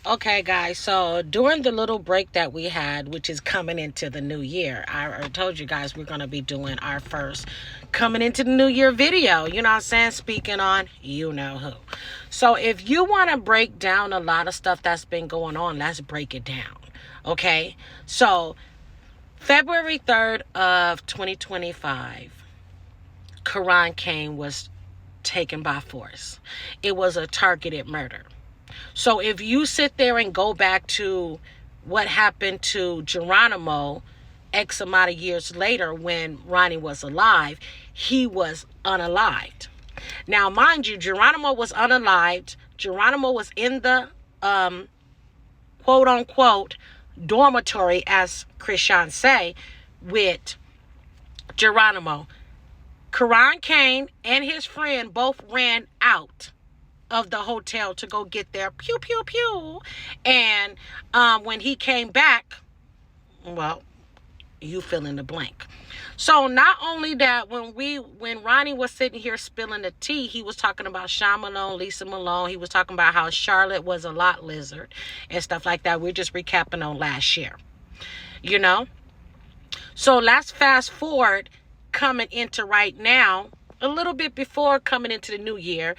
Okay, guys, so during the little break that we had, which is coming into the new year, I told you guys we're going to be doing our first coming into the new year video. You know what I'm saying? Speaking on you know who. So if you want to break down a lot of stuff that's been going on, let's break it down. Okay? So February 3rd of 2025, Karan Kane was taken by force. It was a targeted murder. So if you sit there and go back to what happened to Geronimo X amount of years later when Ronnie was alive, he was unalived. Now, mind you, Geronimo was unalived. Geronimo was in the quote unquote dormitory, as Christian say, with Geronimo. Karan Kane and his friend both ran out of the hotel to go get their pew pew pew, and when he came back, well, you fill in the blank. So not only that, when Ronnie was sitting here spilling the tea, he was talking about Sean Malone, Lisa Malone. He was talking about how Charlotte was a lot lizard and stuff like that. We're just recapping on last year, you know. So let's fast forward coming into right now, a little bit before coming into the new year.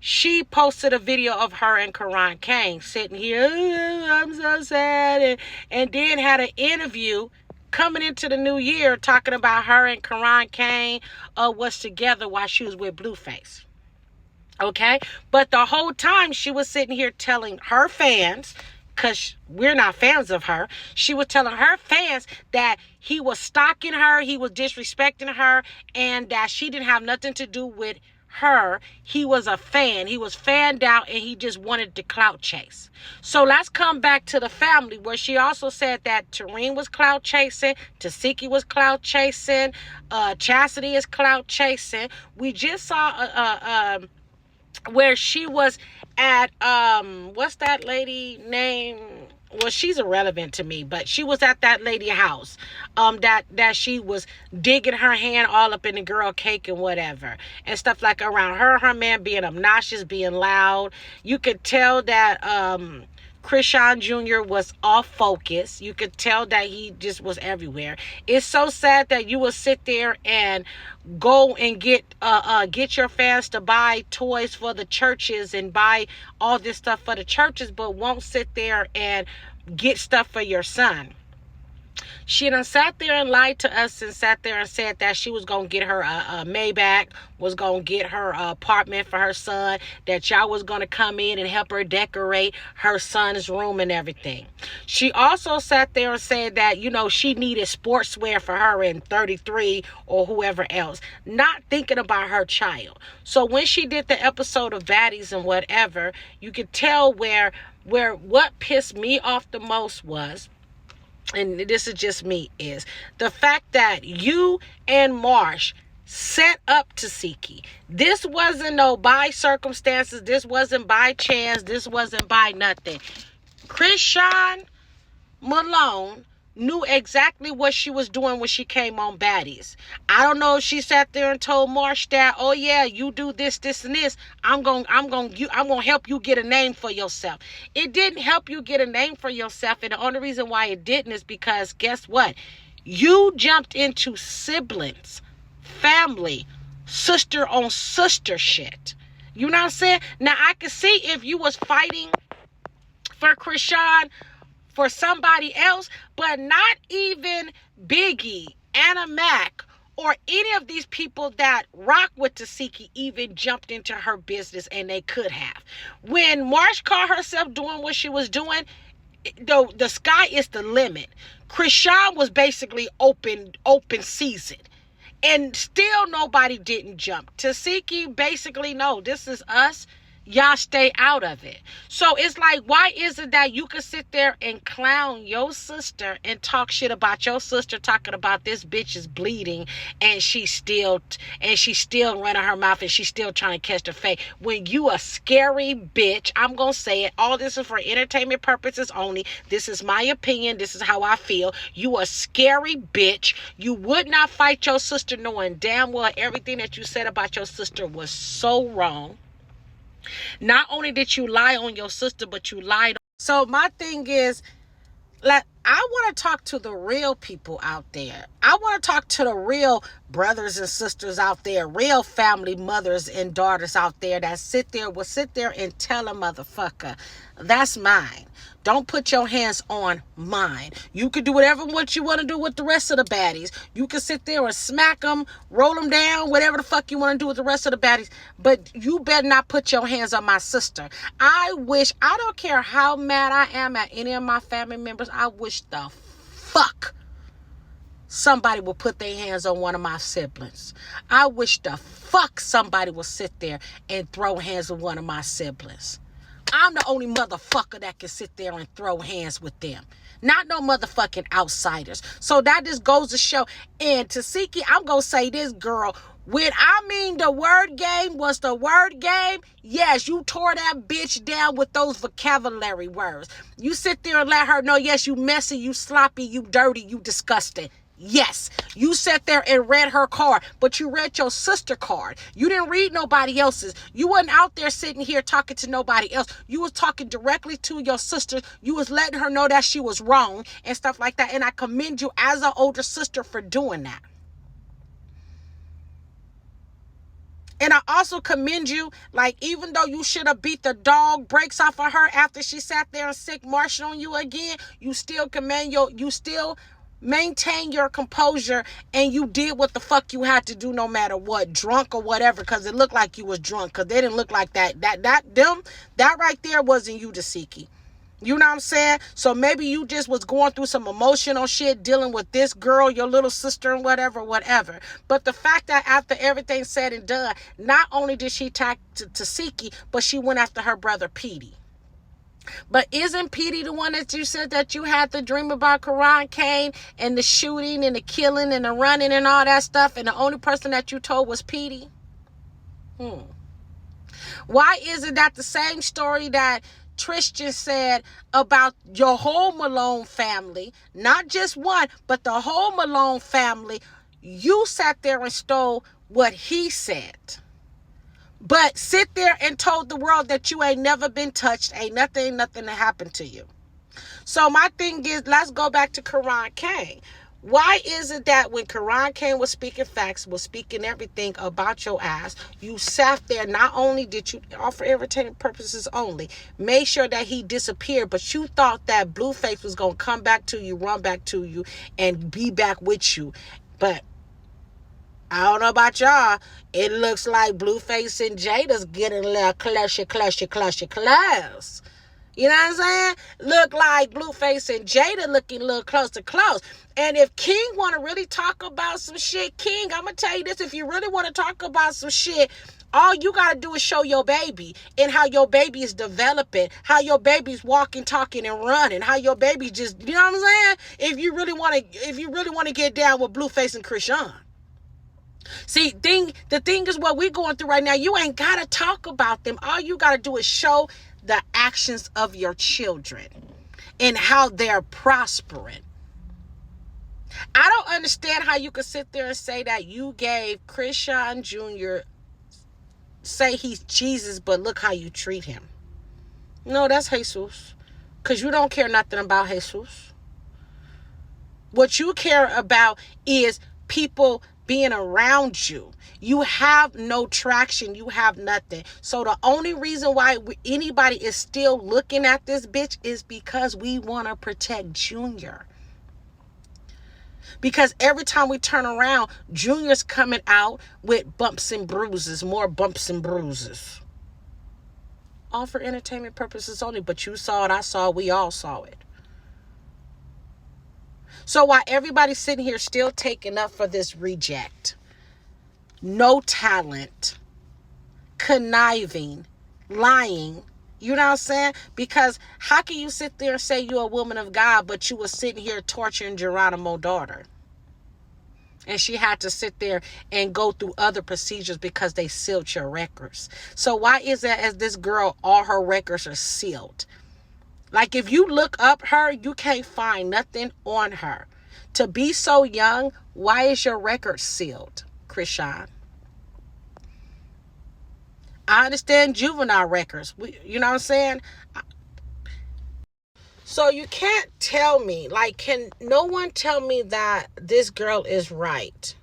She posted a video of her and Karan Kane sitting here, I'm so sad, and then had an interview coming into the new year talking about her and Karan Kane was together while she was with Blueface. Okay? But the whole time she was sitting here telling her fans, because we're not fans of her, she was telling her fans that he was stalking her, he was disrespecting her, and that she didn't have nothing to do with her. He was a fan. He was fanned out, and he just wanted to clout chase. So let's come back to the family, where she also said that Tareen was clout chasing, Tasiki was clout chasing, Chastity is clout chasing. We just saw where she was at what's that lady name? Well, she's irrelevant to me, but she was at that lady house that she was digging her hand all up in the girl cake and whatever and stuff, like around her man being obnoxious, being loud. You could tell that Christian Jr. was off focus. You could tell that he just was everywhere. It's so sad that you will sit there and go and get your fans to buy toys for the churches and buy all this stuff for the churches, but won't sit there and get stuff for your son. She done sat there and lied to us and sat there and said that she was going to get her a Maybach, was going to get her apartment for her son, that y'all was going to come in and help her decorate her son's room and everything. She also sat there and said that, you know, she needed sportswear for her and 33 or whoever else, not thinking about her child. So when she did the episode of Baddies and whatever, you could tell where what pissed me off the most was, and this is just me, is the fact that you and Marsh set up Tasiki. This wasn't no by circumstances. This wasn't by chance. This wasn't by nothing. Christian Malone knew exactly what she was doing when she came on Baddies. I don't know if she sat there and told Marsh that, oh yeah, you do this, this, and this. I'm gonna help you get a name for yourself. It didn't help you get a name for yourself, and the only reason why it didn't is because guess what? You jumped into siblings, family, sister on sister shit. You know what I'm saying? Now I can see if you was fighting for Christian for somebody else, but not even Biggie, Anna Mac, or any of these people that rock with Tasiki even jumped into her business, and they could have. When Marsh caught herself doing what she was doing, the sky is the limit. Christian was basically open season, and still nobody didn't jump. Tasiki basically, no, this is us. Y'all stay out of it. So it's like, why is it that you can sit there and clown your sister and talk shit about your sister, talking about this bitch is bleeding and she's still running her mouth and she's still trying to catch the fade, when you a scary bitch? I'm gonna say it. All this is for entertainment purposes only. This is my opinion. This is how I feel. You a scary bitch. You would not fight your sister knowing damn well everything that you said about your sister was so wrong. Not only did you lie on your sister, but you lied. So my thing is, like, I want to talk to the real people out there. I want to talk to the real brothers and sisters out there, real family mothers and daughters out there that will sit there and tell a motherfucker, that's mine. Don't put your hands on mine. You can do whatever what you want to do with the rest of the baddies. You can sit there and smack them, roll them down, whatever the fuck you want to do with the rest of the baddies. But you better not put your hands on my sister. I don't care how mad I am at any of my family members, I wish the fuck somebody will put their hands on one of my siblings. I wish the fuck somebody will sit there and throw hands with one of my siblings. I'm the only motherfucker that can sit there and throw hands with them. Not no motherfucking outsiders. So that just goes to show. And Tasiki, I'm going to say this, girl. When I mean the word game was the word game, yes, you tore that bitch down with those vocabulary words. You sit there and let her know, yes, you messy, you sloppy, you dirty, you disgusting. Yes, you sat there and read her card, but you read your sister card. You didn't read nobody else's. You wasn't out there sitting here talking to nobody else. You was talking directly to your sister. You was letting her know that she was wrong and stuff like that. And I commend you as an older sister for doing that. And I also commend you, like, even though you should have beat the dog breaks off of her after she sat there and sick marched on you again, you still maintain your composure, and you did what the fuck you had to do no matter what, drunk or whatever, because it looked like you was drunk, because they didn't look like that. That right there wasn't you, Tasiki. You know what I'm saying? So maybe you just was going through some emotional shit, dealing with this girl, your little sister, and whatever. But the fact that after everything's said and done, not only did she attack Tasiki, but she went after her brother Petey. But isn't Petey the one that you said that you had the dream about Karan Kane and the shooting and the killing and the running and all that stuff, and the only person that you told was Petey? Why is it that the same story that Tristan said about your whole Malone family, not just one, but the whole Malone family, you sat there and stole what he said? But sit there and told the world that you ain't never been touched, ain't nothing that happened to you. So my thing is, let's go back to Karan Kane. Why is it that when Karan Kane was speaking facts, was speaking everything about your ass, you sat there, not only did you offer entertainment purposes only, made sure that he disappeared, but you thought that Blueface was going to come back to you, run back to you, and be back with you. But I don't know about y'all. It looks like Blueface and Jada's getting a little closey. You know what I'm saying? Look like Blueface and Jada looking a little close. And if King want to really talk about some shit, King, I'm going to tell you this. If you really want to talk about some shit, all you got to do is show your baby and how your baby is developing, how your baby's walking, talking, and running, how your baby just, you know what I'm saying? If you really want to get down with Blueface and Chrisean. See, the thing is what we're going through right now, you ain't got to talk about them. All you got to do is show the actions of your children and how they're prospering. I don't understand how you could sit there and say that you gave Chrisean Jr. say he's Jesus, but look how you treat him. No, that's Jesus. Because you don't care nothing about Jesus. What you care about is people being around you. You have no traction. You have nothing. So the only reason why anybody is still looking at this bitch is because we want to protect Junior. Because every time we turn around, Junior's coming out with bumps and bruises, more bumps and bruises. All for entertainment purposes only. But you saw it, I saw it, we all saw it. So while everybody's sitting here still taking up for this reject, no talent, conniving, lying, you know what I'm saying? Because how can you sit there and say you're a woman of God, but you were sitting here torturing Geronimo's daughter? And she had to sit there and go through other procedures because they sealed your records. So why is that as this girl, all her records are sealed? Like if you look up her, you can't find nothing on her. To be so young, why is your record sealed, Chrisean? I understand juvenile records. You know what I'm saying? So you can't tell me, like, can no one tell me that this girl is right?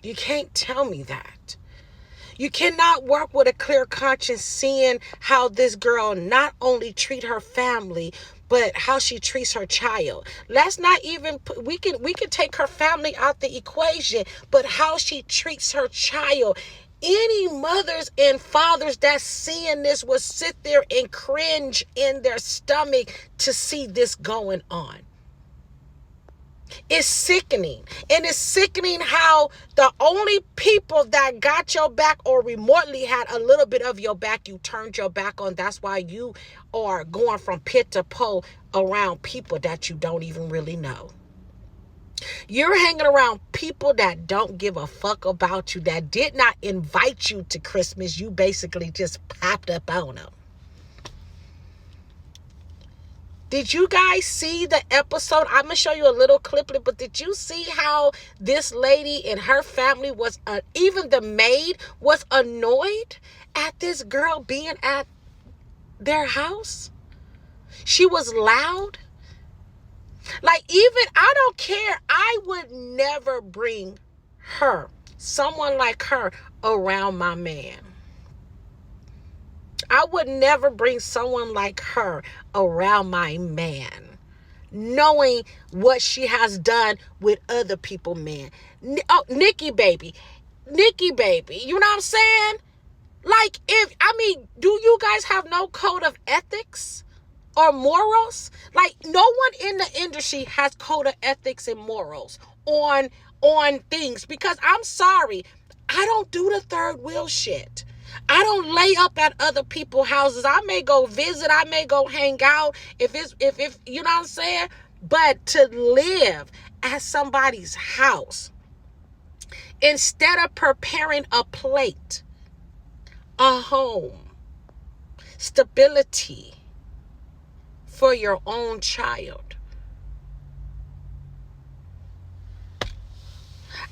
You can't tell me that. You cannot work with a clear conscience seeing how this girl not only treat her family, but how she treats her child. Let's not even we can take her family out the equation, but how she treats her child. Any mothers and fathers that seeing this will sit there and cringe in their stomach to see this going on. It's sickening. And it's sickening how the only people that got your back or remotely had a little bit of your back, you turned your back on. That's why you are going from pit to pole around people that you don't even really know. You're hanging around people that don't give a fuck about you, that did not invite you to Christmas. You basically just popped up on them. Did you guys see the episode? I'm going to show you a little clip, but did you see how this lady and her family was, even the maid was annoyed at this girl being at their house? She was loud. Like, even, I don't care. I would never bring her, someone like her, around my man. I would never bring someone like her around my man, knowing what she has done with other people, man. Oh, Nikki baby, you know what I'm saying? Like, do you guys have no code of ethics or morals? Like, no one in the industry has code of ethics and morals on things, because I'm sorry, I don't do the third wheel shit. I don't lay up at other people's houses. I may go visit, I may go hang out if you know what I'm saying? But to live at somebody's house instead of preparing a plate, a home, stability for your own child.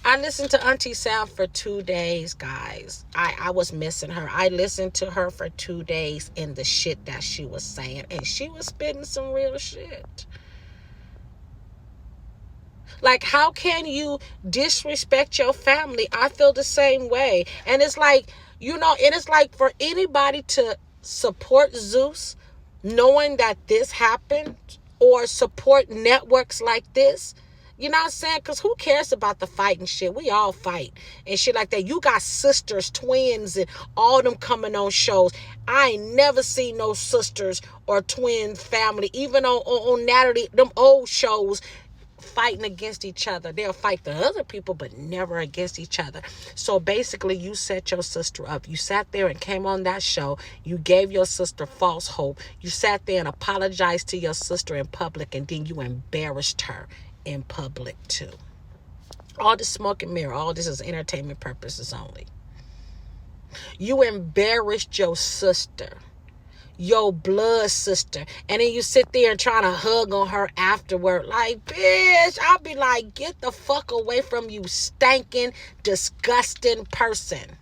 I listened to Auntie Sam for 2 days, guys. I was missing her. I listened to her for 2 days and the shit that she was saying. And she was spitting some real shit. Like, how can you disrespect your family? I feel the same way. And it's like, and it's like for anybody to support Zeus, knowing that this happened, or support networks like this, you know what I'm saying? Because who cares about the fighting shit? We all fight and shit like that. You got sisters, twins, and all them coming on shows. I ain't never seen no sisters or twin family, even on Natalie, them old shows, fighting against each other. They'll fight the other people, but never against each other. So basically, you set your sister up. You sat there and came on that show. You gave your sister false hope. You sat there and apologized to your sister in public, and then you embarrassed her in public too. All this smoke and mirror, all this is entertainment purposes only. You embarrassed your sister, your blood sister, and then you sit there and trying to hug on her afterward. Like, bitch, I'll be like, get the fuck away from you, stinking, disgusting person.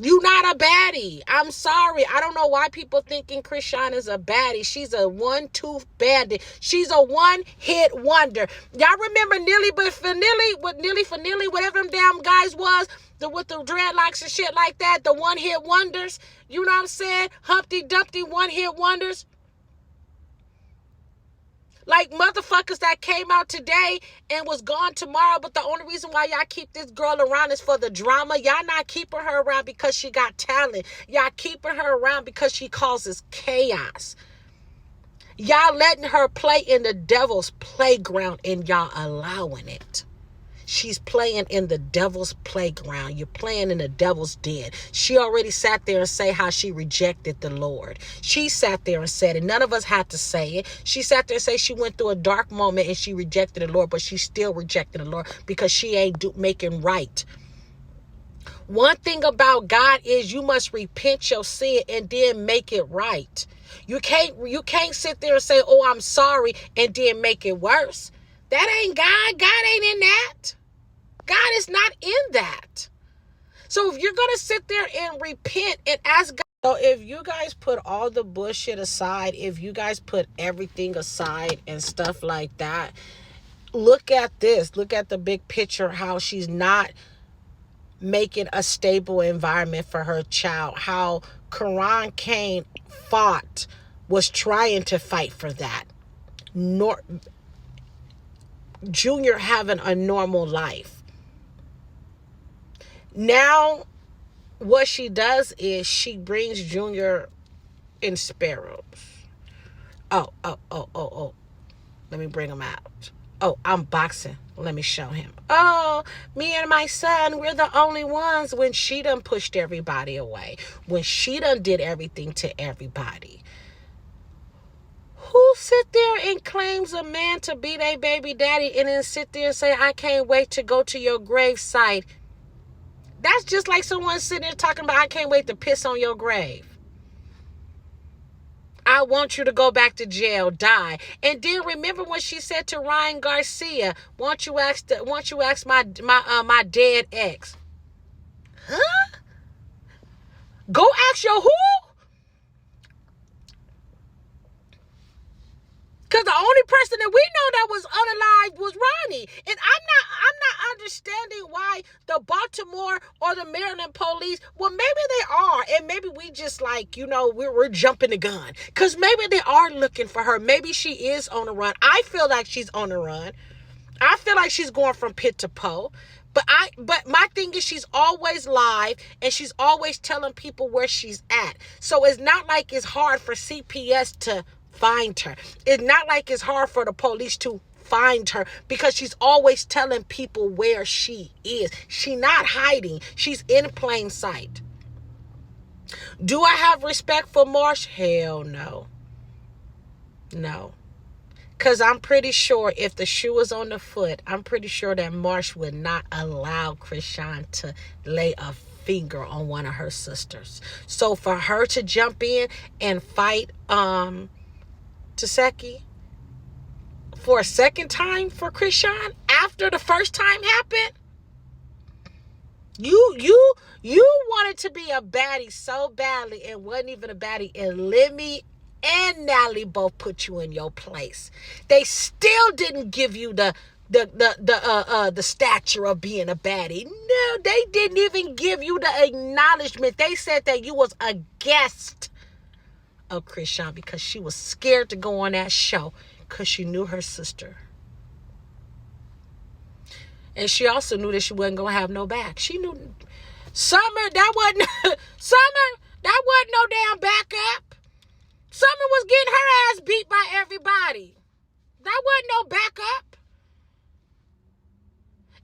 You not a baddie. I'm sorry. I don't know why people thinking Chrisean is a baddie. She's a one-tooth bandit. She's a one-hit wonder. Y'all remember Nilly for Nilly, whatever them damn guys was, with the dreadlocks and shit like that, the one-hit wonders. You know what I'm saying? Humpty Dumpty one-hit wonders. Like motherfuckers that came out today and was gone tomorrow, but the only reason why y'all keep this girl around is for the drama. Y'all not keeping her around because she got talent. Y'all keeping her around because she causes chaos. Y'all letting her play in the devil's playground and y'all allowing it. She's playing in the devil's playground. You're playing in the devil's den. She already sat there and say how she rejected the Lord. She sat there and said it. None of us had to say it. She sat there and say she went through a dark moment and she rejected the Lord, but she still rejected the Lord because she ain't making right. One thing about God is you must repent your sin and then make it right. You can't sit there and say, oh, I'm sorry, and then make it worse. That ain't God. God ain't in that. God is not in that. So if you're going to sit there and repent and ask God, so if you guys put all the bullshit aside, if you guys put everything aside and stuff like that, look at this. Look at the big picture, how she's not making a stable environment for her child, how Karan Kane was trying to fight for that. Junior having a normal life. Now, what she does is she brings Junior in sparrows. Oh. Let me bring him out. Oh, I'm boxing. Let me show him. Oh, me and my son, we're the only ones, when she done pushed everybody away. When she done did everything to everybody. Who sit there and claims a man to be their baby daddy and then sit there and say, I can't wait to go to your gravesite? That's just like someone sitting there talking about, I can't wait to piss on your grave. I want you to go back to jail, die. And then remember when she said to Ryan Garcia, won't you ask my dead ex? Huh? Go ask your who? Because the only person that we know that was unalive was Ronnie. And I'm not understanding why the Baltimore or the Maryland police, well, maybe they are. And maybe we just we're jumping the gun. Because maybe they are looking for her. Maybe she is on a run. I feel like she's on a run. I feel like she's going from pit to pole. But my thing is, she's always live and she's always telling people where she's at. So it's not like it's hard for CPS to find her. It's not like it's hard for the police to find her, because she's always telling people where she is. She's not hiding. She's in plain sight. Do I have respect for Marsh? Hell no. No. Because I'm pretty sure if the shoe was on the foot, I'm pretty sure that Marsh would not allow Chrisean to lay a finger on one of her sisters. So for her to jump in and fight Taseki for a second time for Chrisean after the first time happened, you wanted to be a baddie so badly and wasn't even a baddie, and Lemmy and Natalie both put you in your place. They still didn't give you the stature of being a baddie. No, they didn't even give you the acknowledgement. They said that you was a guest of Chrisean because she was scared to go on that show because she knew her sister. And she also knew that she wasn't going to have no back. She knew Summer, that wasn't no damn backup. Summer was getting her ass beat by everybody. That wasn't no backup.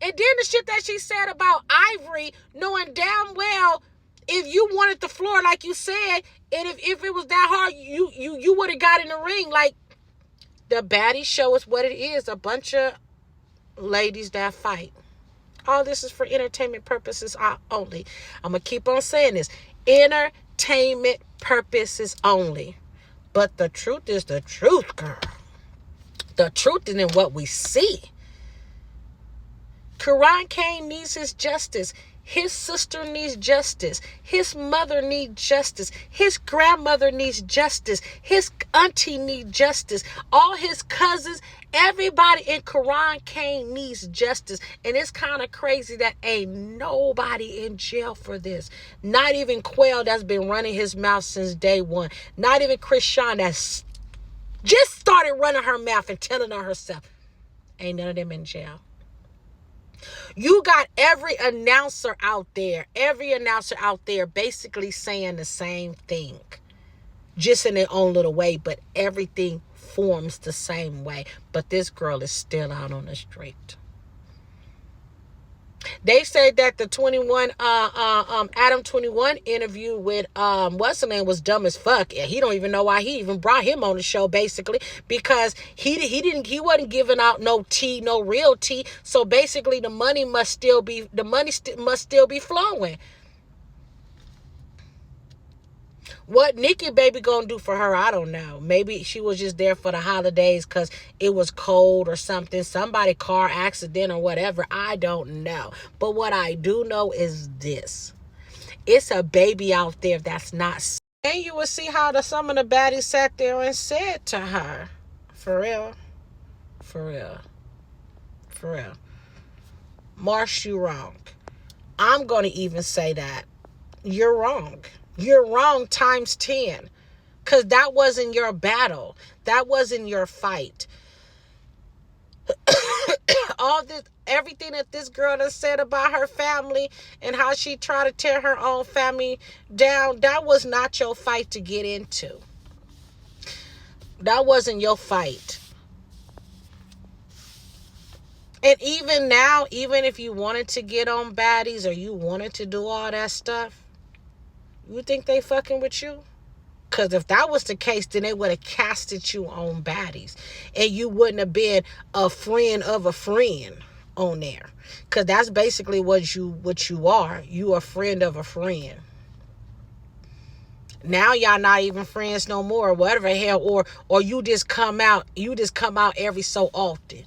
And then the shit that she said about Ivory, knowing damn well if you wanted the floor like you said, and if it was that hard, you would have got in the ring. Like, the baddies show us what it is. A bunch of ladies that fight. All this is for entertainment purposes only. I'm going to keep on saying this. Entertainment purposes only. But the truth is the truth, girl. The truth is in what we see. Karan Kane needs his justice. His sister needs justice. His mother needs justice. His grandmother needs justice. His auntie needs justice. All his cousins, everybody in Karan Kane needs justice. And it's kind of crazy that ain't nobody in jail for this. Not even Quail, that's been running his mouth since day one. Not even Chrisean, that's just started running her mouth and telling on herself. Ain't none of them in jail. You got every announcer out there basically saying the same thing, just in their own little way, but everything forms the same way. But this girl is still out on the street. They say that the Adam 21 interview with what's her name was dumb as fuck. He don't even know why he even brought him on the show, basically, because he wasn't giving out no tea, no real tea. So basically the money must still be flowing. What Nikki baby gonna do for her, I don't know. Maybe she was just there for the holidays because it was cold or something. Somebody car accident or whatever. I don't know. But what I do know is this. It's a baby out there that's not. And you will see how some of the baddies sat there and said to her, for real, for real, for real. Marsh, you wrong. I'm going to even say that. You're wrong. You're wrong times 10. Because that wasn't your battle. That wasn't your fight. All this, everything that this girl done said about her family and how she tried to tear her own family down, that was not your fight to get into. That wasn't your fight. And even now, even if you wanted to get on baddies or you wanted to do all that stuff, you think they fucking with you? Because if that was the case, then they would have casted you on baddies. And you wouldn't have been a friend of a friend on there. Because that's basically what you are. You a friend of a friend. Now y'all not even friends no more, or whatever the hell, or you just come out every so often.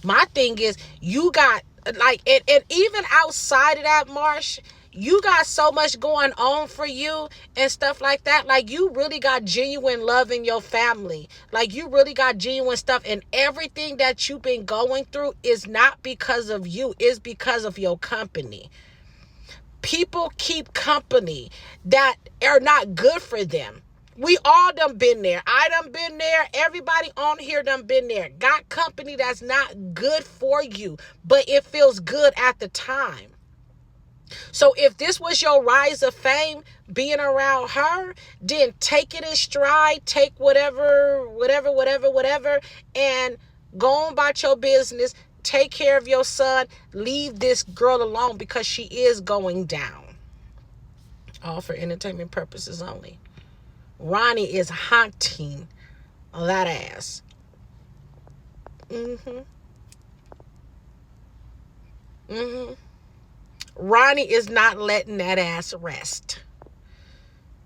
My thing is, you got, like, and even outside of that, Marsh, you got so much going on for you and stuff like that. Like, you really got genuine love in your family. Like, you really got genuine stuff. And everything that you've been going through is not because of you. It's because of your company. People keep company that are not good for them. We all done been there. I done been there. Everybody on here done been there. Got company that's not good for you, but it feels good at the time. So if this was your rise of fame, being around her, then take it in stride, take whatever, and go on about your business. Take care of your son. Leave this girl alone because she is going down. All for entertainment purposes only. Ronnie is haunting that ass. Ronnie is not letting that ass rest.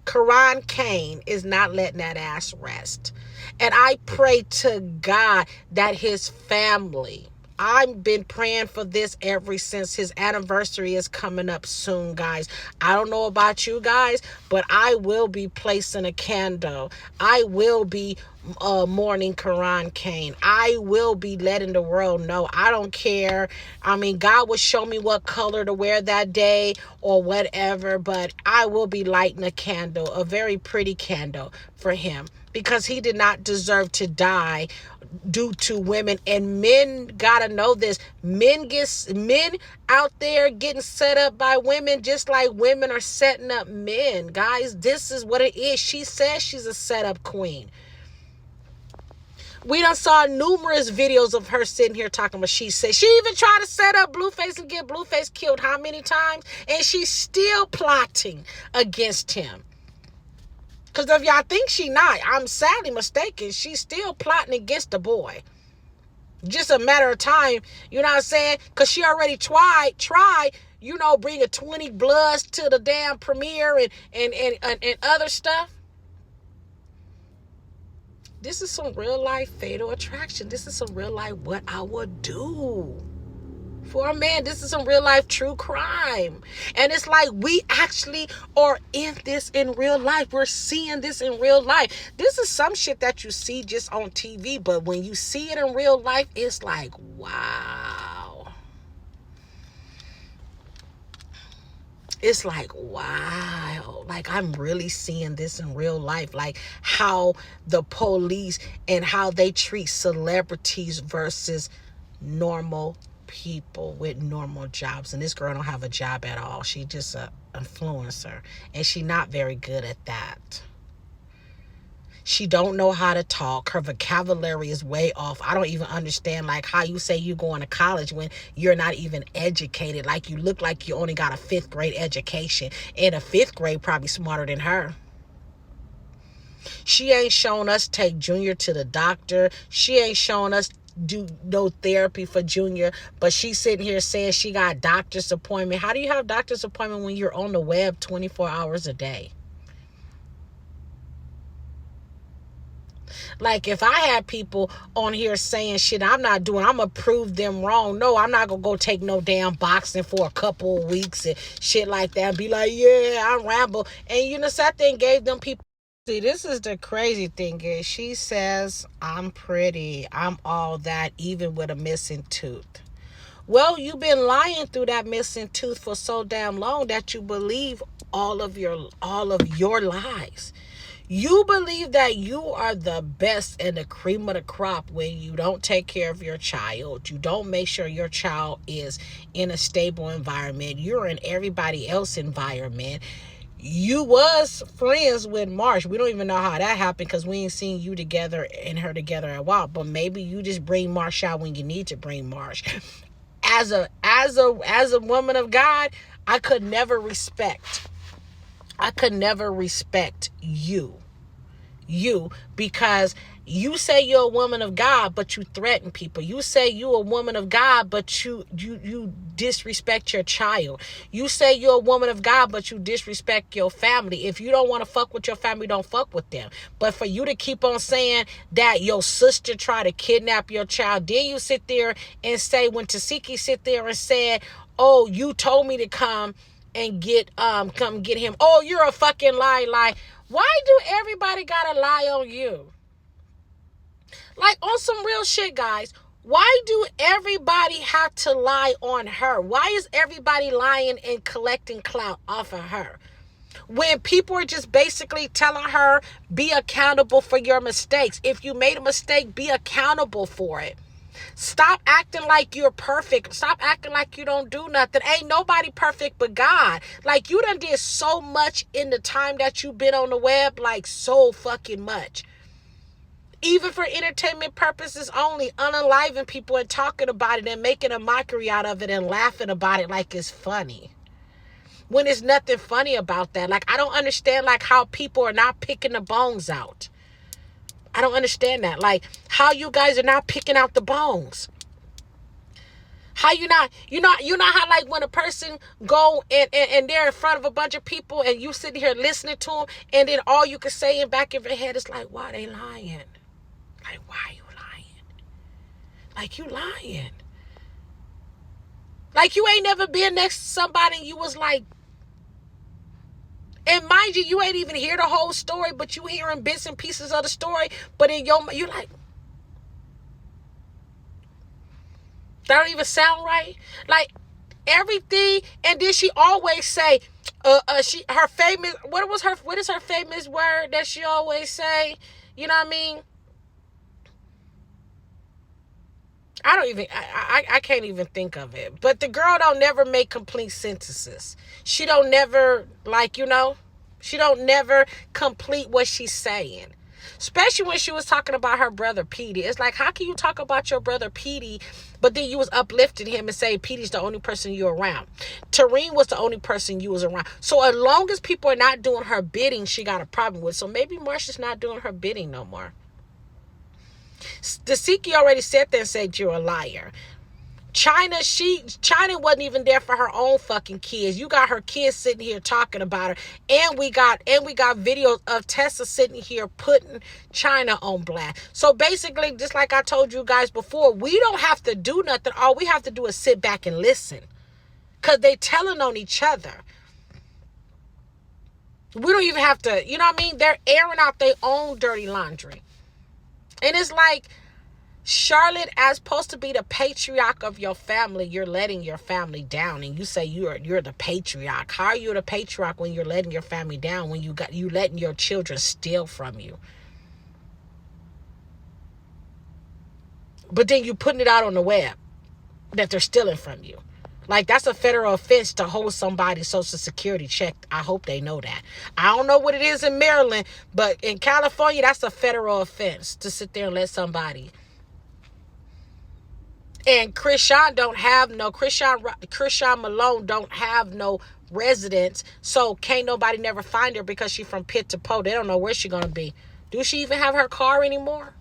Karan Kane is not letting that ass rest. And I pray to God that his family, I've been praying for this ever since. His anniversary is coming up soon, guys. I don't know about you guys, but I will be placing a candle. I will be mourning Karan Kane. I will be letting the world know. I don't care. I mean, God will show me what color to wear that day or whatever, but I will be lighting a candle, a very pretty candle for him, because he did not deserve to die due to women. And men gotta know this. Men out there getting set up by women just like women are setting up men. Guys, this is what it is. She says she's a setup queen. We done saw numerous videos of her sitting here talking about, she said she even tried to set up Blueface and get Blueface killed how many times? And she's still plotting against him. Because if y'all think she not, I'm sadly mistaken. She's still plotting against the boy. Just a matter of time, you know what I'm saying? Because she already tried, bringing 20 Bloods to the damn premiere and other stuff. This is some real life fatal attraction. This is some real life what I would do for a man. This is some real life true crime. And it's like we actually are in this in real life. We're seeing this in real life. This is some shit that you see just on TV, but when you see it in real life, it's like, wow. It's like, wow, like I'm really seeing this in real life, like how the police and how they treat celebrities versus normal people with normal jobs. And this girl don't have a job at all. She just a influencer, and she not very good at that. She don't know how to talk. Her vocabulary is way off. I don't even understand like how you say you going to college when you're not even educated. Like you look like you only got a 5th grade education, and a 5th grade probably smarter than her. She ain't shown us take Junior to the doctor. She ain't shown us do no therapy for Junior, but she's sitting here saying she got doctor's appointment. How do you have doctor's appointment when you're on the web 24 hours a day? Like, if I had people on here saying shit I'm not doing, I'm going to prove them wrong. No, I'm not going to go take no damn boxing for a couple of weeks and shit like that and be like, yeah, I ramble. And you know, something gave them people. See, this is the crazy thing is she says, I'm pretty, I'm all that, even with a missing tooth. Well, you've been lying through that missing tooth for so damn long that you believe all of your lies. You believe that you are the best and the cream of the crop when you don't take care of your child. You don't make sure your child is in a stable environment. You're in everybody else's environment. You was friends with Marsh. We don't even know how that happened because we ain't seen you together and her together in a while. But maybe you just bring Marsh out when you need to bring Marsh. As a woman of God, I could never respect you because you say you're a woman of God, but you threaten people. You say you're a woman of God, but you disrespect your child. You say you're a woman of God, but you disrespect your family. If you don't want to fuck with your family, don't fuck with them. But for you to keep on saying that your sister tried to kidnap your child, then you sit there and say, when Tasiki sit there and said, oh, you told me to come and come get him. Oh, you're a fucking lie. Why do everybody gotta lie on you? Like, on some real shit, guys. Why do everybody have to lie on her? Why is everybody lying and collecting clout off of her? When people are just basically telling her, be accountable for your mistakes. If you made a mistake, be accountable for it. Stop acting like you're perfect. Stop acting like you don't do nothing. Ain't nobody perfect but God. Like, you done did so much in the time that you've been on the web, like so fucking much. Even for entertainment purposes only, unaliving people and talking about it and making a mockery out of it and laughing about it like it's funny. When there's nothing funny about that. Like, I don't understand like how people are not picking the bones out. I don't understand that. Like, how you guys are not picking out the bones. How you not how like when a person go and they're in front of a bunch of people and you sitting here listening to them and then all you can say in back of your head is like, why they lying? Like, why you lying? Like, you lying. Like, you ain't never been next to somebody and you was like, and mind you, you ain't even hear the whole story, but you hearing bits and pieces of the story, but in you like, that don't even sound right. Like, everything, and then she always say, her famous, what is her famous word that she always say? You know what I mean? I can't even think of it. But the girl don't never make complete sentences. She don't never, like, she don't never complete what she's saying. Especially when she was talking about her brother Petey. It's like, how can you talk about your brother Petey, but then you was uplifting him and say Petey's the only person you're around. Tareen was the only person you was around. So as long as people are not doing her bidding, she got a problem with. So maybe Marsha's not doing her bidding no more. Tasiki already said that and said you're a liar. China wasn't even there for her own fucking kids. You got her kids sitting here talking about her. And we got videos of Tessa sitting here putting China on blast. So basically, just like I told you guys before, we don't have to do nothing. All we have to do is sit back and listen. Because they telling on each other. We don't even have to, you know what I mean? They're airing out their own dirty laundry. And it's like, Charlotte, as supposed to be the patriarch of your family, you're letting your family down, and you say you're the patriarch. How are you the patriarch when you're letting your family down? When you letting your children steal from you? But then you putting it out on the web that they're stealing from you. Like, that's a federal offense to hold somebody's social security check. I hope they know that. I don't know what it is in Maryland, but in California, that's a federal offense to sit there and let somebody. And Chrisean Malone don't have no residence, so can't nobody never find her because she's from Pit to Po. They don't know where she's gonna be. Do she even have her car anymore?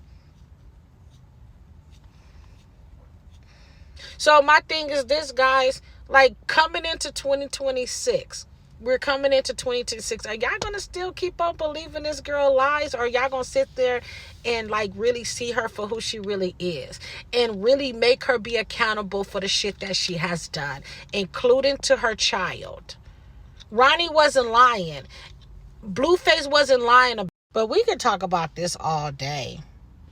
So my thing is this, guys, like, coming into 2026, we're coming into 2026. Are y'all gonna still keep on believing this girl lies, or are y'all gonna sit there and like really see her for who she really is and really make her be accountable for the shit that she has done, including to her child? Ronnie wasn't lying. Blueface wasn't lying. But we could talk about this all day.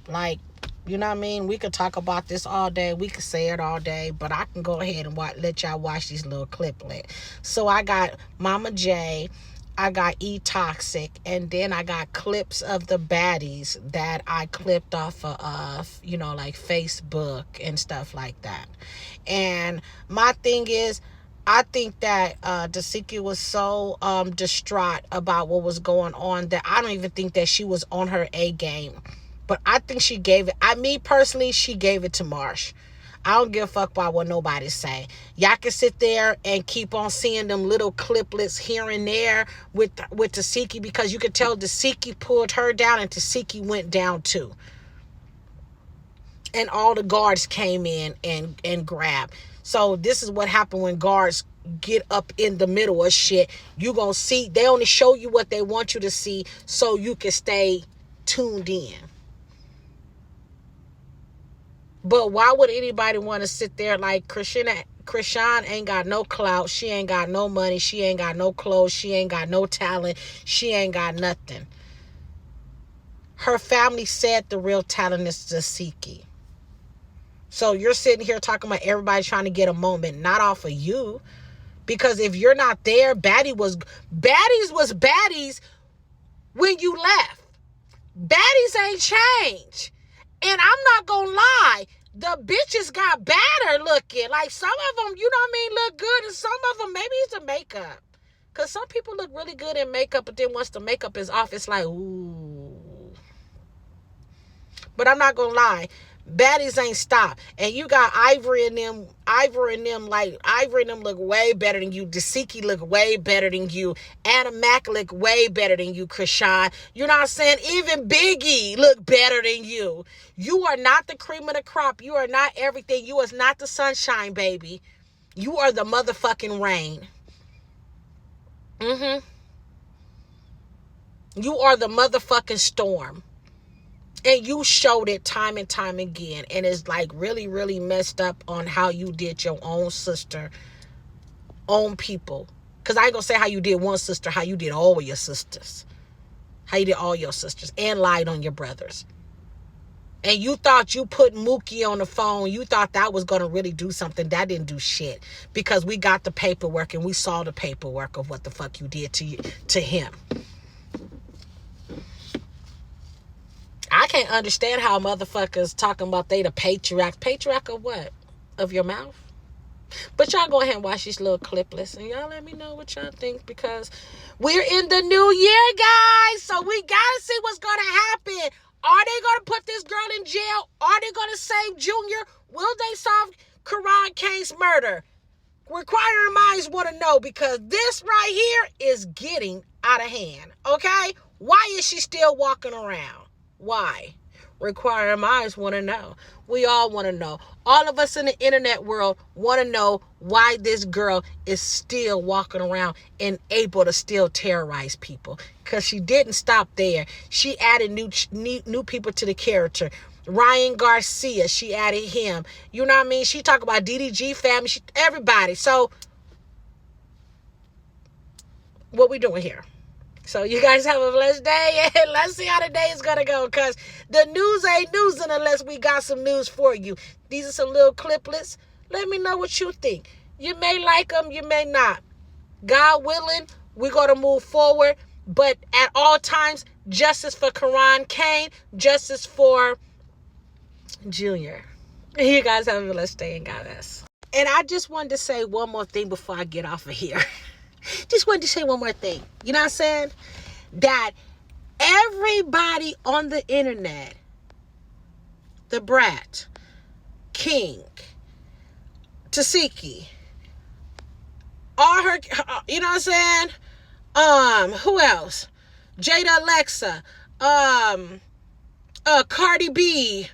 Like, you know what I mean? We could talk about this all day. We could say it all day. But I can go ahead and let y'all watch these little cliplets. So I got Mama J, I got E-Toxic, and then I got clips of the baddies that I clipped off of, you know, like Facebook and stuff like that. And my thing is, I think that Dasiki was so distraught about what was going on that I don't even think that she was on her A game. But I think she gave it. Me personally, she gave it to Marsh. I don't give a fuck about what nobody say. Y'all can sit there and keep on seeing them little cliplets here and there with Tasiki, because you could tell Tasiki pulled her down and Tasiki went down too. And all the guards came in and grabbed. So this is what happened when guards get up in the middle of shit. You gonna see, they only show you what they want you to see so you can stay tuned in. But why would anybody want to sit there like Chrisean ain't got no clout, she ain't got no money, she ain't got no clothes, she ain't got no talent, she ain't got nothing. Her family said the real talent is Tasiki. So you're sitting here talking about everybody trying to get a moment, not off of you. Because if you're not there, baddies was baddies when you left. Baddies ain't changed. And I'm not gonna lie, the bitches got badder looking. Like some of them, you know what I mean, look good. And some of them, maybe it's the makeup. Because some people look really good in makeup, but then once the makeup is off, it's like, ooh. But I'm not gonna lie, baddies ain't stopped. And you got Ivory and them look way better than you. Dasiki look way better than you. Anna Mac look way better than you, Chrisean. You know what I'm saying? Even Biggie look better than you. You are not the cream of the crop. You are not everything. You is not the sunshine, baby. You are the motherfucking rain. You are the motherfucking storm. And you showed it time and time again. And it's like really, really messed up on how you did your own sister, own people. Because I ain't going to say how you did one sister, how you did all of your sisters. How you did all your sisters. And lied on your brothers. And you thought you put Mookie on the phone. You thought that was going to really do something. That didn't do shit. Because we got the paperwork and we saw the paperwork of what the fuck you did to him. I can't understand how motherfuckers talking about they the patriarch. Patriarch of what? Of your mouth? But y'all go ahead and watch these little cliplets. And y'all let me know what y'all think. Because we're in the new year, guys. So we got to see what's going to happen. Are they going to put this girl in jail? Are they going to save Junior? Will they solve Karan Kane's murder? Requiring minds want to know. Because this right here is getting out of hand. Okay? Why is she still walking around? Why? Requiring minds want to know. We all want to know. All of us in the internet world want to know why this girl is still walking around and able to still terrorize people. Because she didn't stop there. She added new people to the character. Ryan Garcia, she added him. You know what I mean? She talked about DDG family, everybody. So, what we doing here? So you guys have a blessed day, and let's see how the day is going to go, because the news ain't news unless we got some news for you. These are some little cliplets. Let me know what you think. You may like them, you may not. God willing, we're going to move forward, but at all times, justice for Karan Kane, justice for Junior. You guys have a blessed day, and God bless. And I just wanted to say one more thing before I get off of here. Just wanted to say one more thing. You know what I'm saying? That everybody on the internet, the Brat, King, Tasiki, all her, you know what I'm saying? Who else? Jada Alexa, Cardi B,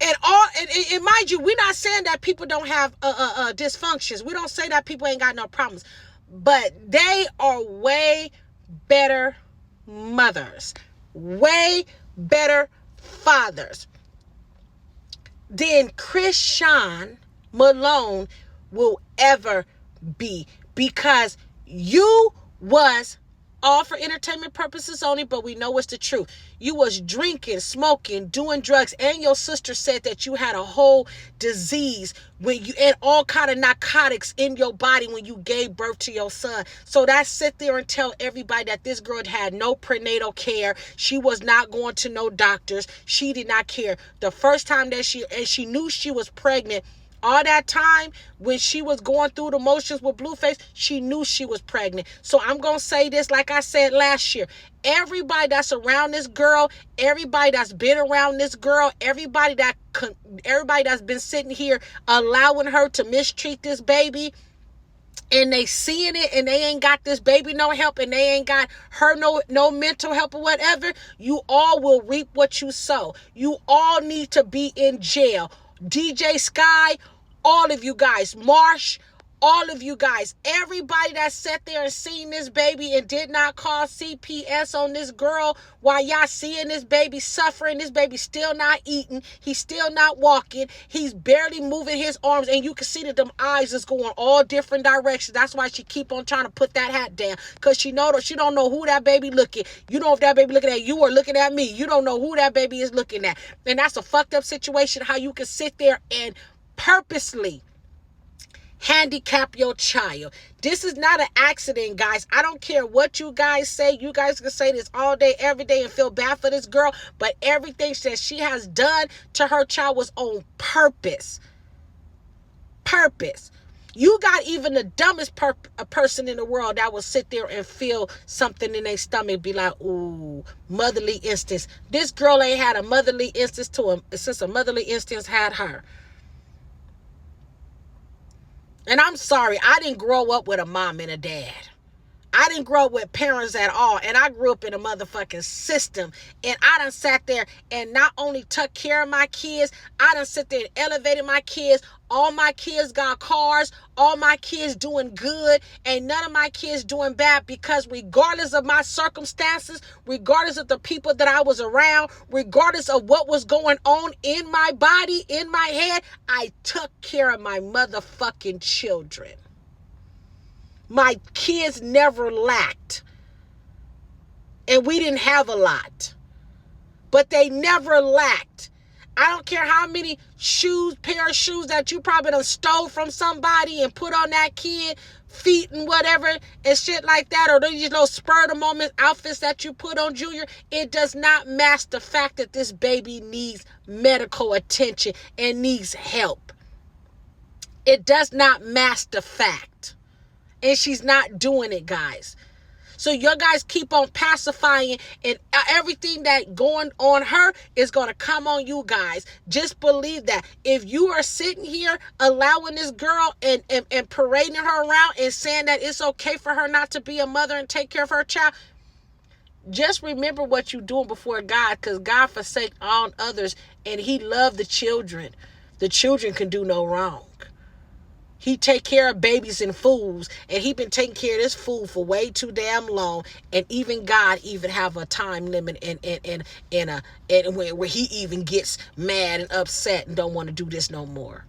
And mind you, we're not saying that people don't have dysfunctions. We don't say that people ain't got no problems, but they are way better mothers, way better fathers than Christian Malone will ever be, because you was all for entertainment purposes only, but we know it's the truth. You was drinking, smoking, doing drugs, and your sister said that you had a whole disease when you and all kind of narcotics in your body when you gave birth to your son. So that sit there and tell everybody that this girl had no prenatal care. She was not going to no doctors. She did not care. The first time that she knew she was pregnant, all that time when she was going through the motions with Blueface, she knew she was pregnant. So I'm going to say this like I said last year. Everybody that's around this girl, everybody that's been around this girl, everybody that's been sitting here allowing her to mistreat this baby, and they seeing it, and they ain't got this baby no help, and they ain't got her no mental help or whatever, you all will reap what you sow. You all need to be in jail. DJ Sky, all of you guys, Marsh, all of you guys, everybody that sat there and seen this baby and did not call CPS on this girl while y'all seeing this baby suffering. This baby still not eating. He's still not walking. He's barely moving his arms, and you can see that them eyes is going all different directions. That's why she keep on trying to put that hat down, because she don't know who that baby looking. You know if that baby looking at you or looking at me. You don't know who that baby is looking at. And that's a fucked up situation, how you can sit there and purposely handicap your child. This is not an accident, guys. I don't care what you guys say. You guys can say this all day, every day, and feel bad for this girl, but everything that she has done to her child was on purpose. Purpose. You got even the dumbest person in the world that will sit there and feel something in their stomach, be like, ooh, motherly instincts. This girl ain't had a motherly instinct since a motherly instinct had her. And I'm sorry, I didn't grow up with a mom and a dad. I didn't grow up with parents at all. And I grew up in a motherfucking system. And I done sat there and not only took care of my kids, I done sit there and elevated my kids. All my kids got cars. All my kids doing good. And none of my kids doing bad, because regardless of my circumstances, regardless of the people that I was around, regardless of what was going on in my body, in my head, I took care of my motherfucking children. My kids never lacked. And we didn't have a lot. But they never lacked. I don't care how many pair of shoes that you probably done stole from somebody and put on that kid, feet and whatever, and shit like that, or those little spur of the moment outfits that you put on Junior. It does not mask the fact that this baby needs medical attention and needs help. It does not mask the fact. And she's not doing it, guys. So you guys keep on pacifying, and everything that going on her is going to come on you guys. Just believe that. If you are sitting here allowing this girl and parading her around and saying that it's okay for her not to be a mother and take care of her child, just remember what you're doing before God, because God forsake all others, and he loved the children. The children can do no wrong. He take care of babies and fools, and he been taking care of this fool for way too damn long. And even God even have a time limit and where he even gets mad and upset and don't want to do this no more.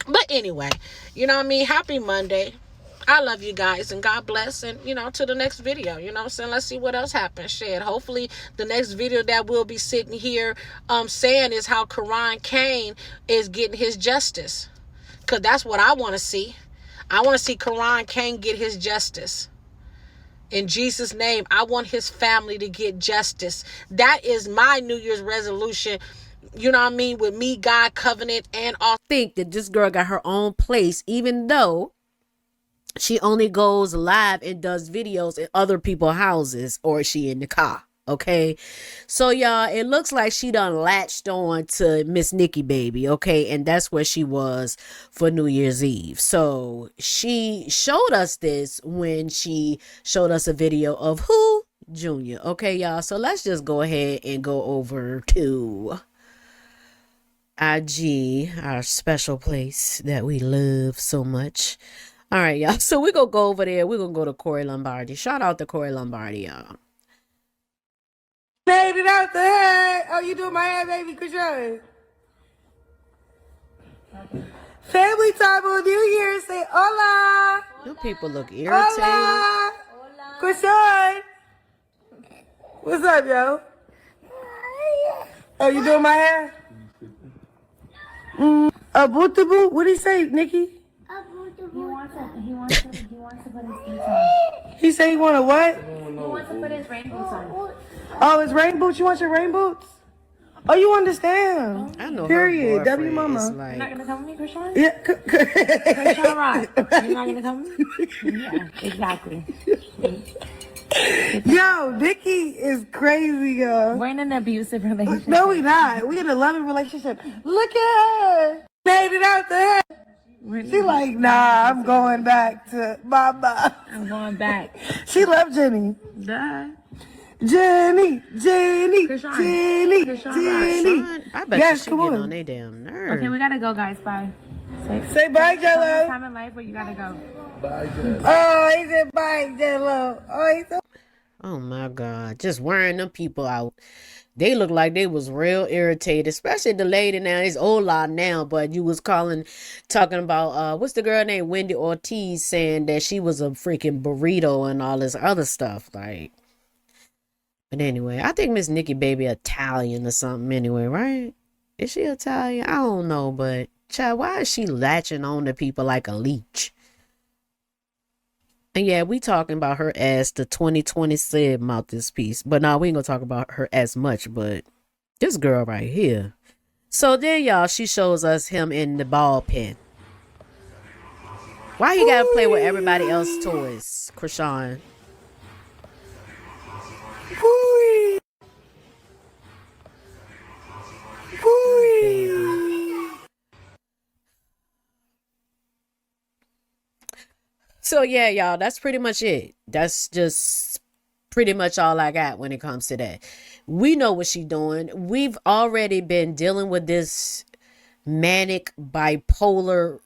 But anyway, you know what I mean? Happy Monday. I love you guys, and God bless, and to the next video. So let's see what else happens. Shit, hopefully the next video that we'll be sitting here saying is how Karan Kane is getting his justice. Because that's what I want to see. I want to see Karan Kane get his justice. In Jesus' name, I want his family to get justice. That is my New Year's resolution. You know what I mean? With me, God, covenant, and all. Think that this girl got her own place, even though she only goes live and does videos in other people's houses, or is she in the car? Okay, so y'all, it looks like she done latched on to Miss Nikki baby. Okay, and that's where she was for New Year's Eve. So she showed us this when she showed us a video of who? Junior. Okay, y'all, so let's just go ahead and go over to IG, our special place that we love so much. All right, y'all. So we're going to go over there. We're going to go to Corey Lombardi. Shout out to Corey Lombardi, y'all. Made it out the head. Oh, you doing my hair, baby? Krishan. Family time on New Year's. Say hola. You people look irritated. Hola. Krishan. What's up, yo? Oh, you doing my hair? Abutabu? What did he say, Nikki? He wants to put his boots on. He said he want a what? He wants to put his rain boots on. Oh, his rain boots? You want your rain boots? Oh, you understand. I know. Period. Her W boyfriend mama. is You're not like, gonna come with me, Krishan? Yeah. Krishan Rock. You're not gonna come with me? Yeah, exactly. Yo, Nikki is crazy, yo. We're in an abusive relationship. No, we not. We in a loving relationship. Look at her. Made it out there. She like, nah, I'm going back to mama. I'm going back. She loved Jenny. Duh. Jenny, Jenny, Krishan. Jenny, Krishan. Jenny. I bet Yes, you she come getting on. on their damn nerves. Okay, we gotta go, guys. Bye. Say bye, Some Jello. time in life where you gotta go. Oh, he said bye, Jello. Oh, he said. Oh my God. Just wearing them people out. They look like they was real irritated, especially the lady now. It's Ola now, but you was talking about, what's the girl named Wendy Ortiz saying that she was a freaking burrito and all this other stuff. Like, but anyway, I think Miss Nikki Baby Italian or something anyway, right? Is she Italian? I don't know, but child, why is she latching on to people like a leech? And yeah, we talking about her as the 2020 Sib mouthpiece. But now we ain't gonna talk about her as much, but this girl right here. So then y'all, she shows us him in the ball pen. Why he gotta play with everybody else's toys, Krishan? So yeah, y'all, that's pretty much it. That's just pretty much all I got when it comes to that. We know what she's doing. We've already been dealing with this manic bipolar,